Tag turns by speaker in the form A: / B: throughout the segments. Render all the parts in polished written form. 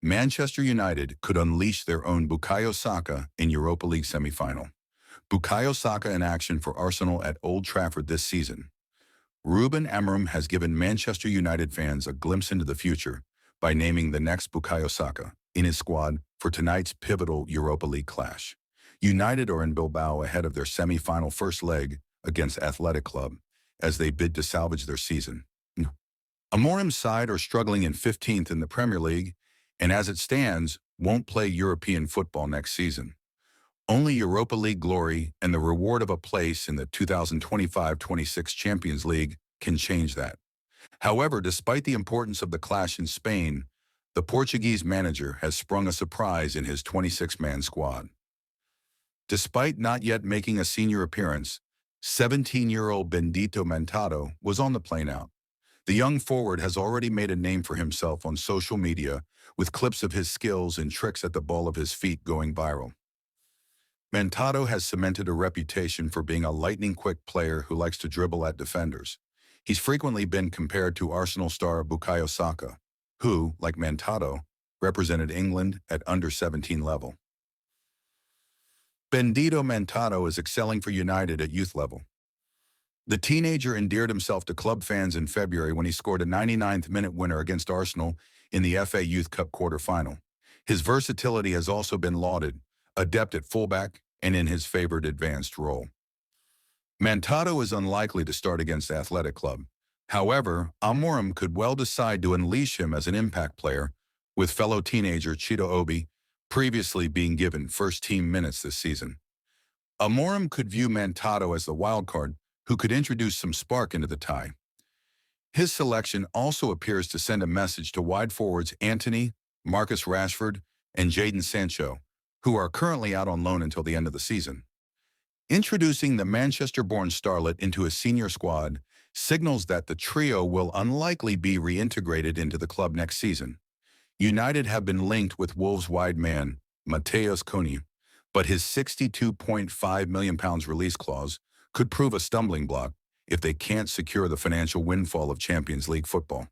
A: Manchester United could unleash their own Bukayo Saka in Europa League semi-final. Bukayo Saka in action for Arsenal at Old Trafford this season. Ruben Amorim has given Manchester United fans a glimpse into the future by naming the next Bukayo Saka in his squad for tonight's pivotal Europa League clash. United are in Bilbao ahead of their semi-final first leg against Athletic Club as they bid to salvage their season. Amorim's side are struggling in 15th in the Premier League and as it stands, won't play European football next season. Only Europa League glory and the reward of a place in the 2025-26 Champions League can change that. However, despite the importance of the clash in Spain, the Portuguese manager has sprung a surprise in his 26-man squad. Despite not yet making a senior appearance, 17-year-old Bendito Mentado was on the plane out. The young forward has already made a name for himself on social media, with clips of his skills and tricks at the ball of his feet going viral. Mentado has cemented a reputation for being a lightning-quick player who likes to dribble at defenders. He's frequently been compared to Arsenal star Bukayo Saka, who, like Mentado, represented England at under-17 level. Bendito Mentado is excelling for United at youth level. The teenager endeared himself to club fans in February when he scored a 99th-minute winner against Arsenal in the FA Youth Cup quarter-final. His versatility has also been lauded, adept at fullback and in his favored advanced role. Mentado is unlikely to start against Athletic Club. However, Amorim could well decide to unleash him as an impact player, with fellow teenager Chito Obi previously being given first-team minutes this season. Amorim could view Mentado as the wildcard who could introduce some spark into the tie. His selection also appears to send a message to wide forwards Antony, Marcus Rashford, and Jadon Sancho, who are currently out on loan until the end of the season. Introducing the Manchester-born starlet into his senior squad signals that the trio will unlikely be reintegrated into the club next season. United have been linked with Wolves wide man Matheus Cunha, but his £62.5 million release clause could prove a stumbling block if they can't secure the financial windfall of Champions League football.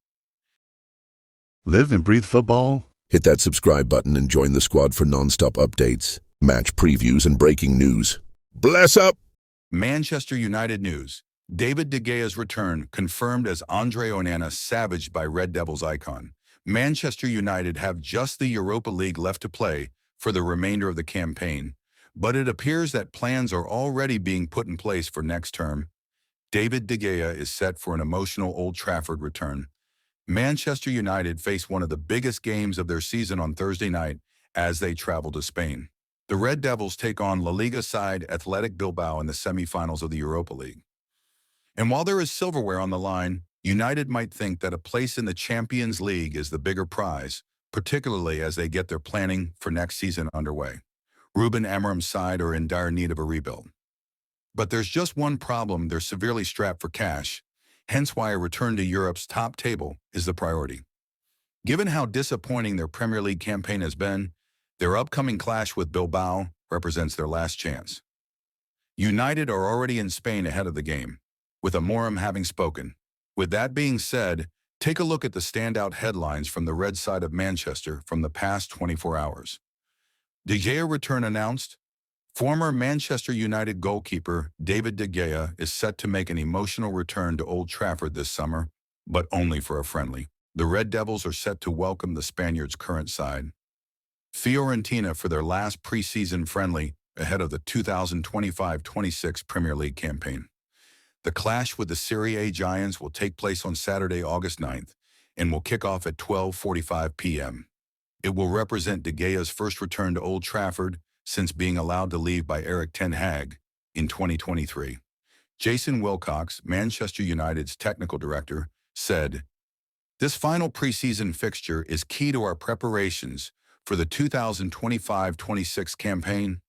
B: Live and breathe football?
C: Hit that subscribe button and join the squad for non-stop updates, match previews, and breaking news. Bless up!
A: Manchester United news. David De Gea's return confirmed as Andre Onana savaged by Red Devils icon. Manchester United have just the Europa League left to play for the remainder of the campaign, but it appears that plans are already being put in place for next term. David De Gea is set for an emotional Old Trafford return. Manchester United face one of the biggest games of their season on Thursday night as they travel to Spain. The Red Devils take on La Liga side Athletic Bilbao in the semi-finals of the Europa League. And while there is silverware on the line, United might think that a place in the Champions League is the bigger prize, particularly as they get their planning for next season underway. Ruben Amorim's side are in dire need of a rebuild. But there's just one problem: they're severely strapped for cash, hence why a return to Europe's top table is the priority. Given how disappointing their Premier League campaign has been, their upcoming clash with Bilbao represents their last chance. United are already in Spain ahead of the game, with Amorim having spoken. With that being said, take a look at the standout headlines from the red side of Manchester from the past 24 hours. De Gea return announced. Former Manchester United goalkeeper David De Gea is set to make an emotional return to Old Trafford this summer, but only for a friendly. The Red Devils are set to welcome the Spaniards' current side, Fiorentina, for their last preseason friendly ahead of the 2025-26 Premier League campaign. The clash with the Serie A Giants will take place on Saturday, August 9th, and will kick off at 12:45 p.m. It will represent De Gea's first return to Old Trafford since being allowed to leave by Erik ten Hag in 2023. Jason Wilcox, Manchester United's technical director, said, "This final preseason fixture is key to our preparations for the 2025-26 campaign.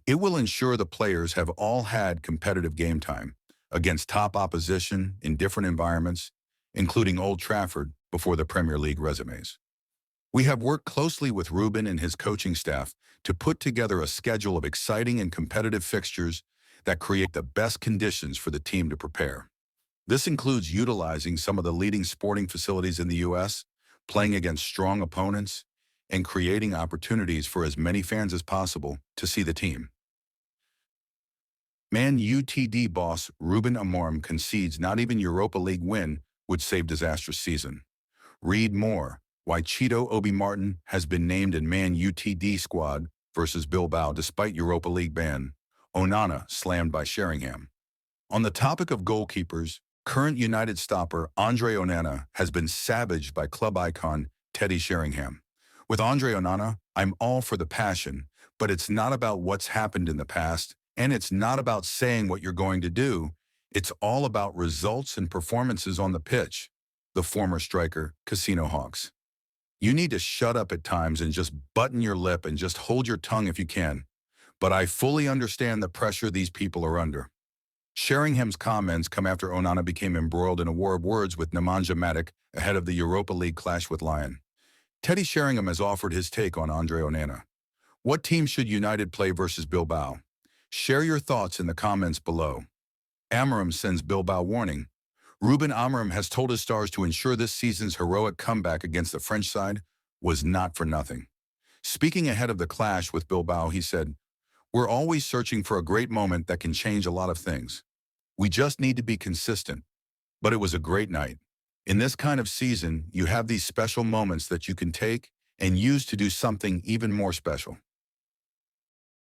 A: It will ensure the players have all had competitive game time against top opposition in different environments, including Old Trafford, before the Premier League resumes. We have worked closely with Ruben and his coaching staff to put together a schedule of exciting and competitive fixtures that create the best conditions for the team to prepare. This includes utilizing some of the leading sporting facilities in the U.S., playing against strong opponents, and creating opportunities for as many fans as possible to see the team. Man UTD boss Ruben Amorim concedes not even Europa League win would save disastrous season. Read more, why Cheeto Obi Martin has been named in Man UTD squad versus Bilbao despite Europa League ban. Onana slammed by Sheringham. On the topic of goalkeepers, current United stopper Andre Onana has been savaged by club icon Teddy Sheringham. With Andre Onana, I'm all for the passion, but it's not about what's happened in the past, and it's not about saying what you're going to do. It's all about results and performances on the pitch. The former striker, Casino Hawks. You need to shut up at times and just button your lip and just hold your tongue if you can. But I fully understand the pressure these people are under. Sheringham's comments come after Onana became embroiled in a war of words with Nemanja Matic ahead of the Europa League clash with Lyon. Teddy Sheringham has offered his take on Andre Onana. What team should United play versus Bilbao? Share your thoughts in the comments below. Amorim sends Bilbao warning. Ruben Amorim has told his stars to ensure this season's heroic comeback against the French side was not for nothing. Speaking ahead of the clash with Bilbao, he said, "We're always searching for a great moment that can change a lot of things. We just need to be consistent." But it was a great night. In this kind of season, you have these special moments that you can take and use to do something even more special.